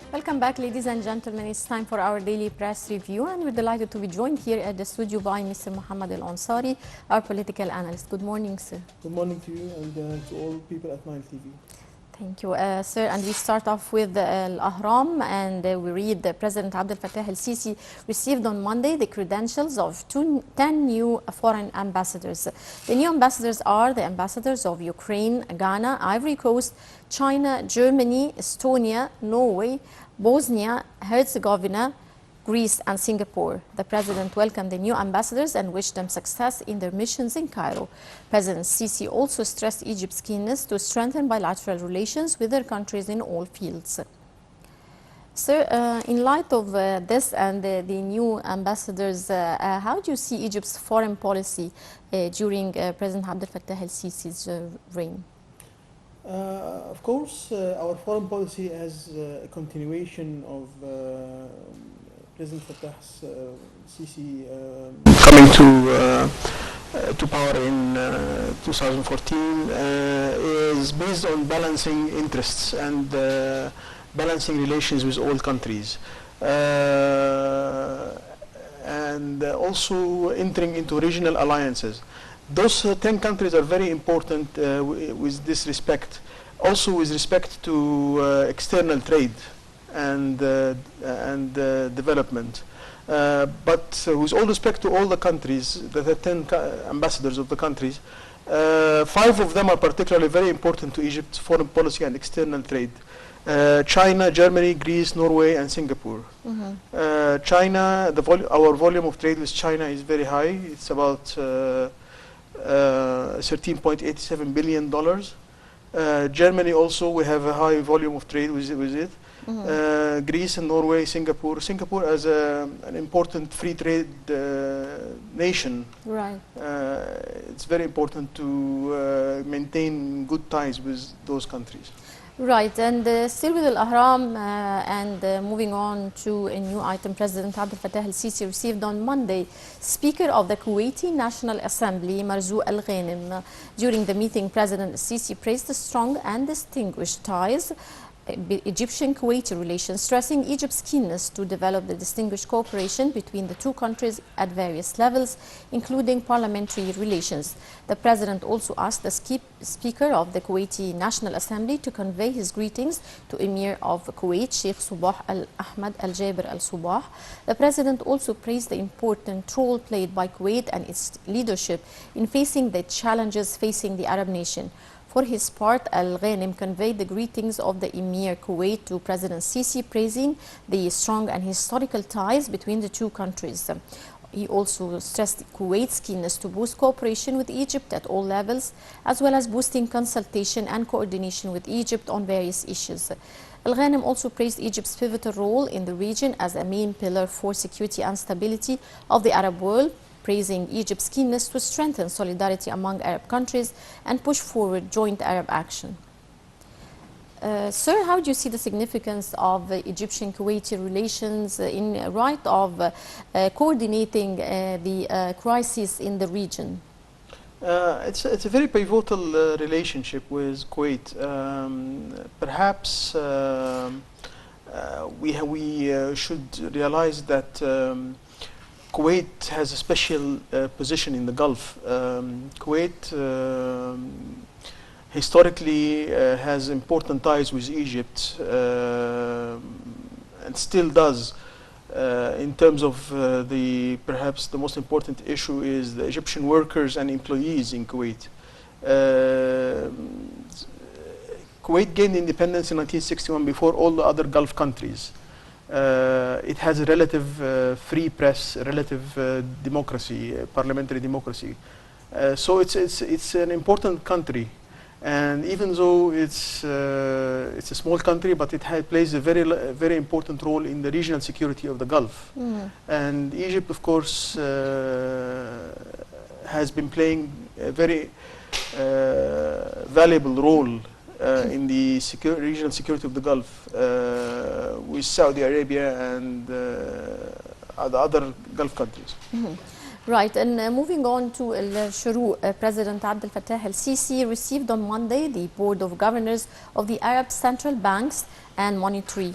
Welcome back, ladies and gentlemen. It's time for our daily press review, and we're delighted to be joined here at the studio by Mr. Mohamed Ansary, our political analyst. Good morning, sir. Good morning to you and to all people at Nile TV. Thank you, sir. And we start off with Al-Ahram, and we read that President Abdel Fattah el-Sisi received on Monday the credentials of 10 new foreign ambassadors. The new ambassadors are the ambassadors of Ukraine, Ghana, Ivory Coast, China, Germany, Estonia, Norway, Bosnia, Herzegovina, Greece and Singapore. The President welcomed the new ambassadors and wished them success in their missions in Cairo. President Sisi also stressed Egypt's keenness to strengthen bilateral relations with their countries in all fields. Sir, in light of this and the new ambassadors, how do you see Egypt's foreign policy during President Abdel Fattah el-Sisi's reign? Of course, our foreign policy has a continuation of President Fattah's Sisi coming to power in 2014 is based on balancing interests and balancing relations with all countries, and also entering into regional alliances. Those 10 countries are very important with this respect, also with respect to external trade and development. But with all respect to all the countries, the 10 ambassadors of the countries, 5 of them are particularly very important to Egypt's foreign policy and external trade. China, Germany, Greece, Norway, and Singapore. Mm-hmm. China, our volume of trade with China is very high. It's about $13.87 billion. Germany also, we have a high volume of trade with it. Mm-hmm. Greece and Norway, Singapore. Singapore as an important free trade nation. Right. It's very important to maintain good ties with those countries. Right, and still with Al-Ahram and moving on to a new item, President Abdel Fattah el-Sisi received on Monday Speaker of the Kuwaiti National Assembly, Marzouk Al-Ghanem. During the meeting, President el-Sisi praised the strong and distinguished ties Egyptian-Kuwaiti relations, stressing Egypt's keenness to develop the distinguished cooperation between the two countries at various levels, including parliamentary relations. The President also asked the Speaker of the Kuwaiti National Assembly to convey his greetings to Emir of Kuwait, Sheikh Subah Al-Ahmad Al-Jaber Al-Subah. The President also praised the important role played by Kuwait and its leadership in facing the challenges facing the Arab nation. For his part, Al-Ghanem conveyed the greetings of the Emir Kuwait to President Sisi, praising the strong and historical ties between the two countries. He also stressed Kuwait's keenness to boost cooperation with Egypt at all levels, as well as boosting consultation and coordination with Egypt on various issues. Al-Ghanem also praised Egypt's pivotal role in the region as a main pillar for security and stability of the Arab world, praising Egypt's keenness to strengthen solidarity among Arab countries and push forward joint Arab action. Sir, how do you see the significance of Egyptian-Kuwaiti relations in light of coordinating the crisis in the region? It's a very pivotal relationship with Kuwait. Perhaps we should realize that Kuwait has a special position in the Gulf. Kuwait historically has important ties with Egypt and still does. In terms of perhaps the most important issue is the Egyptian workers and employees in Kuwait. Kuwait gained independence in 1961 before all the other Gulf countries. It has a relative free press, relative democracy, parliamentary democracy. So it's an important country, and even though it's a small country, but it plays a very important role in the regional security of the Gulf. Mm. And Egypt, of course, has been playing a very valuable role in the regional security of the Gulf with Saudi Arabia and the other Gulf countries. Mm-hmm. Right, and moving on to Al-Shuru, President Abdel Fattah el-Sisi received on Monday the Board of Governors of the Arab Central Banks and Monetary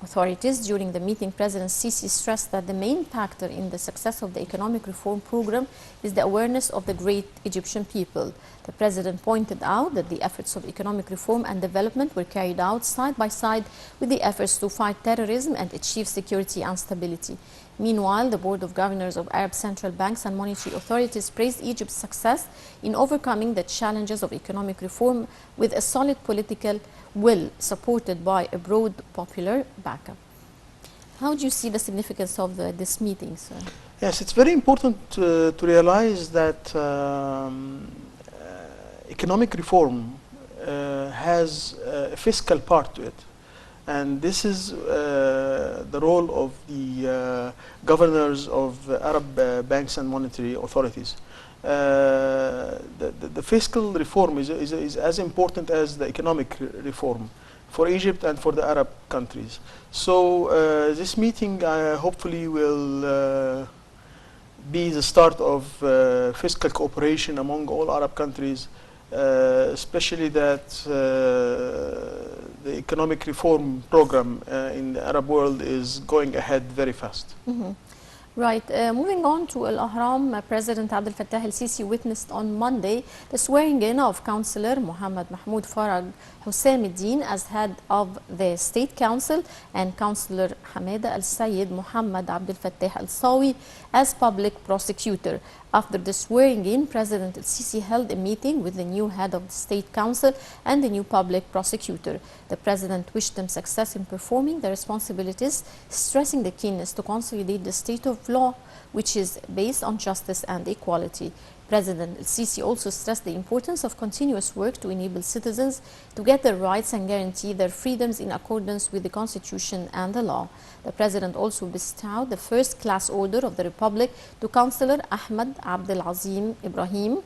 authorities. During the meeting, President Sisi stressed that the main factor in the success of the economic reform program is the awareness of the great Egyptian people. The President pointed out that the efforts of economic reform and development were carried out side by side with the efforts to fight terrorism and achieve security and stability. Meanwhile, the Board of Governors of Arab central banks and monetary authorities praised Egypt's success in overcoming the challenges of economic reform with a solid political will supported by a broad popular backup. How do you see the significance of this meeting, sir? Yes, it's very important to realize that economic reform has a fiscal part to it. And this is the role of the governors of Arab banks and monetary authorities. The fiscal reform is as important as the economic reform for Egypt and for the Arab countries. So this meeting hopefully will be the start of fiscal cooperation among all Arab countries, especially that the economic reform program in the Arab world is going ahead very fast. Mm-hmm. Right. Moving on to Al Ahram, President Abdel Fattah el-Sisi witnessed on Monday the swearing in of Councillor Mohamed Mahmoud Farag Hussein Eddin as head of the State Council and Councillor Hameda al-Sayed Mohamed Abdel Fattah al-Sawi as public prosecutor. After the swearing in, President el-Sisi held a meeting with the new head of the State Council and the new public prosecutor. The President wished them success in performing their responsibilities, stressing the keenness to consolidate the state of law, which is based on justice and equality. President el-Sisi also stressed the importance of continuous work to enable citizens to get their rights and guarantee their freedoms in accordance with the Constitution and the law. The President also bestowed the first-class order of the Republic to Councillor Ahmed Abdel Azim Ibrahim,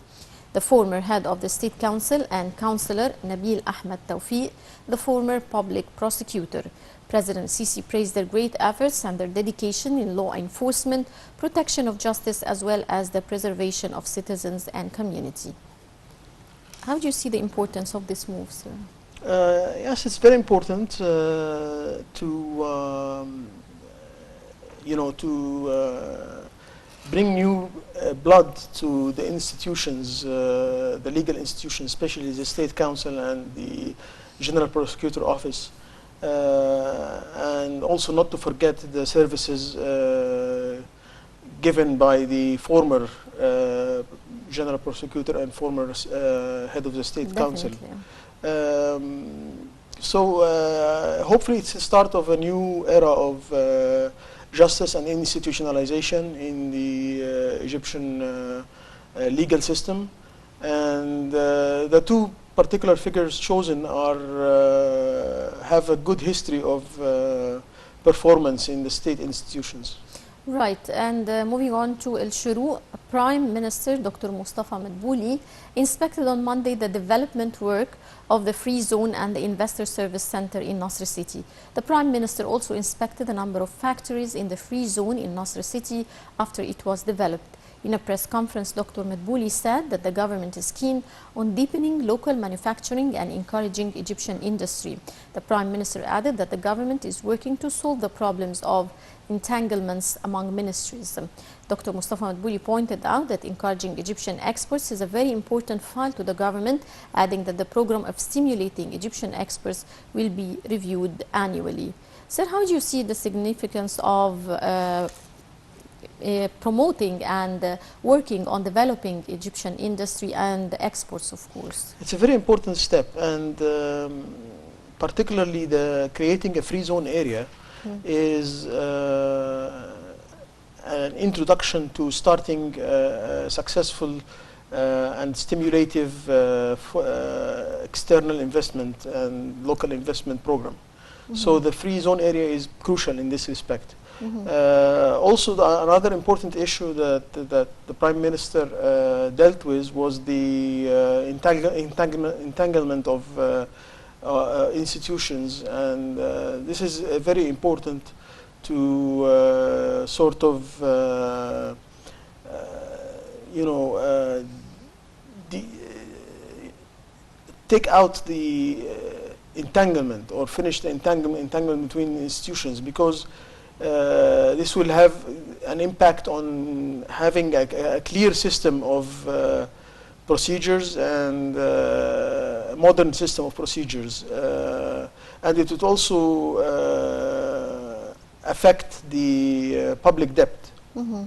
the former head of the State Council, and Councillor Nabil Ahmed Tawfiq, the former public prosecutor. President Sisi praised their great efforts and their dedication in law enforcement, protection of justice, as well as the preservation of citizens and community. How do you see the importance of this move, sir? Yes, it's very important to bring new blood to the institutions, the legal institutions, especially the State Council and the General Prosecutor Office. And also not to forget the services given by the former General Prosecutor and former head of the State Council. So hopefully it's the start of a new era of justice and institutionalization in the Egyptian legal system. And the two particular figures chosen are have a good history of performance in the state institutions. Right, and moving on to El Shuru, Prime Minister Dr. Mustafa Madbouli inspected on Monday the development work of the Free Zone and the Investor Service Center in Nasr City. The Prime Minister also inspected a number of factories in the Free Zone in Nasr City after it was developed. In a press conference, Dr. Madbouli said that the government is keen on deepening local manufacturing and encouraging Egyptian industry. The Prime Minister added that the government is working to solve the problems of entanglements among ministries. Dr. Mustafa Madbouli pointed out that encouraging Egyptian exports is a very important file to the government, adding that the program of stimulating Egyptian exports will be reviewed annually. Sir, how do you see the significance of promoting and working on developing Egyptian industry and exports, of course? It's a very important step, and particularly the creating a free zone area is an introduction to starting a successful and stimulative external investment and local investment program. So the free zone area is crucial in this respect. Also, another important issue that the Prime Minister dealt with was the entanglement of institutions, and this is very important to sort of take out the entanglement or finish the entanglement between institutions, because this will have an impact on having a clear system of procedures and a modern system of procedures, and it would also affect the public debt. Mm-hmm.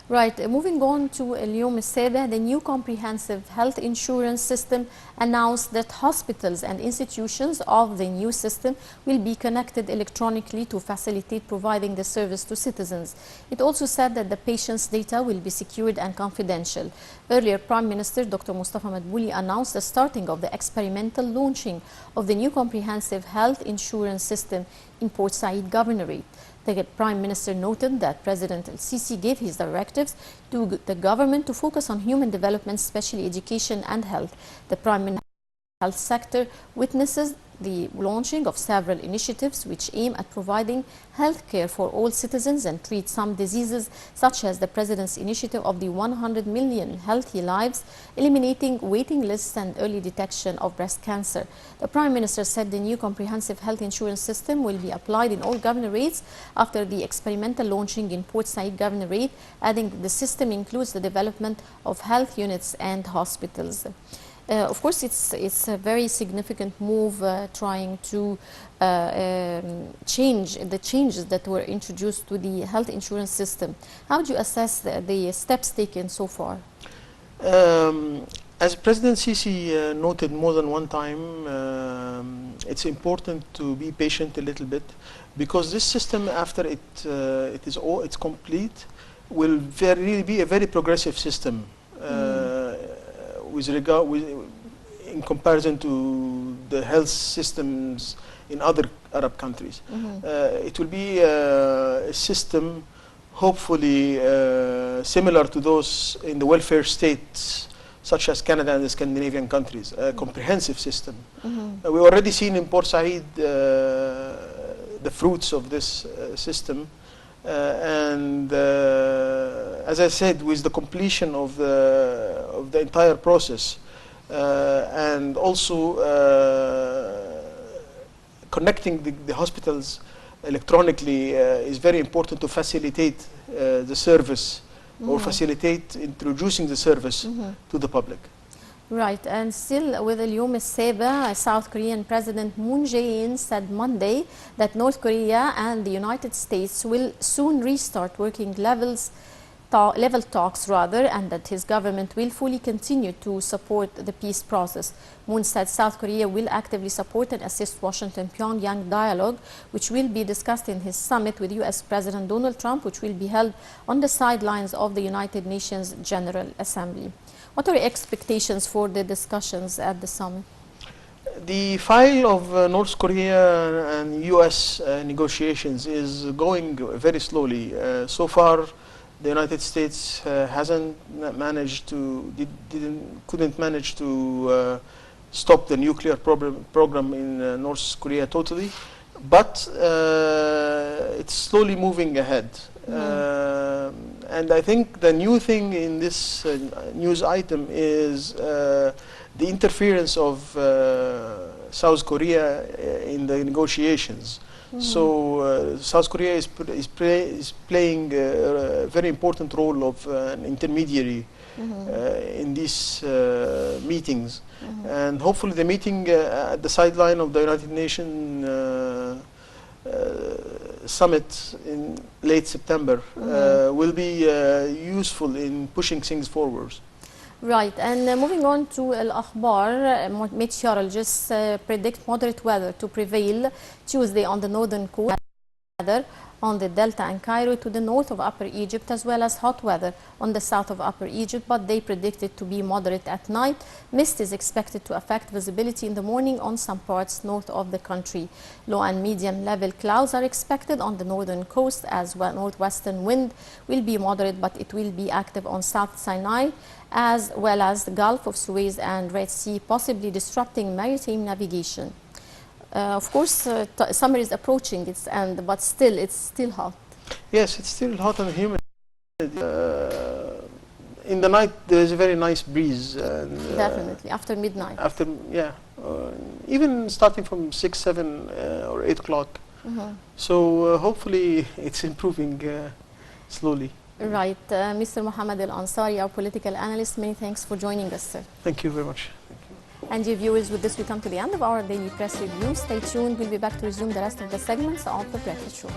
Right. Moving on to اليوم السابع, the new comprehensive health insurance system announced that hospitals and institutions of the new system will be connected electronically to facilitate providing the service to citizens. It also said that the patient's data will be secured and confidential. Earlier, Prime Minister Dr. Mustafa Madbouli announced the starting of the experimental launching of the new comprehensive health insurance system in Port Said Governorate. The Prime Minister noted that President al-Sisi gave his directives to the government to focus on human development, especially education and health. The Prime Minister health sector witnesses the launching of several initiatives which aim at providing health care for all citizens and treat some diseases, such as the President's initiative of the 100 million healthy lives, eliminating waiting lists and early detection of breast cancer. The Prime Minister said the new comprehensive health insurance system will be applied in all governorates after the experimental launching in Port Said Governorate, adding that the system includes the development of health units and hospitals. Of course, it's a very significant move trying to change the changes that were introduced to the health insurance system. How do you assess the steps taken so far? As President Sisi noted more than one time, it's important to be patient a little bit, because this system, after it's complete, will really be a very progressive system. In comparison to the health systems in other Arab countries. It will be a system hopefully similar to those in the welfare states such as Canada and the Scandinavian countries, a comprehensive system. We've already seen in Port Said the fruits of this system. As I said, with the completion of the entire process, and also connecting the hospitals electronically is very important to facilitate the service, or facilitate introducing the service to the public. Right, and still with اليوم السابع, South Korean President Moon Jae-in said Monday that North Korea and the United States will soon restart working level talks and that his government will fully continue to support the peace process. Moon said South Korea will actively support and assist Washington-Pyongyang dialogue, which will be discussed in his summit with U.S. President Donald Trump, which will be held on the sidelines of the United Nations General Assembly. What are your expectations for the discussions at the summit? The file of North Korea and U.S. Negotiations is going very slowly. So far, the United States couldn't manage to stop the nuclear program in North Korea totally, but it's slowly moving ahead. And I think the new thing in this news item is the interference of South Korea in the negotiations. So South Korea is playing a very important role of an intermediary in these meetings. And hopefully the meeting at the sideline of the United Nations summit in late September will be useful in pushing things forward. Right, and moving on to الأخبار, meteorologists predict moderate weather to prevail Tuesday on the northern coast, weather on the Delta and Cairo to the north of Upper Egypt, as well as hot weather on the south of Upper Egypt, but they predict it to be moderate at night. Mist is expected to affect visibility in the morning on some parts north of the country. Low and medium level clouds are expected on the northern coast, as well northwestern wind will be moderate, but it will be active on South Sinai, as well as the Gulf of Suez and Red Sea, possibly disrupting maritime navigation. Of course, summer is approaching its end, but still, it's still hot. Yes, it's still hot and humid. in the night there's a very nice breeze. And, Definitely, after midnight. After, yeah, even starting from 6, 7 or 8 o'clock. So hopefully it's improving slowly. Right. Mr. Mohamed Ansary, our political analyst, many thanks for joining us, sir. Thank you very much. Thank you. And dear viewers, with this we come to the end of our daily press review. Stay tuned. We'll be back to resume the rest of the segments of the breakfast show.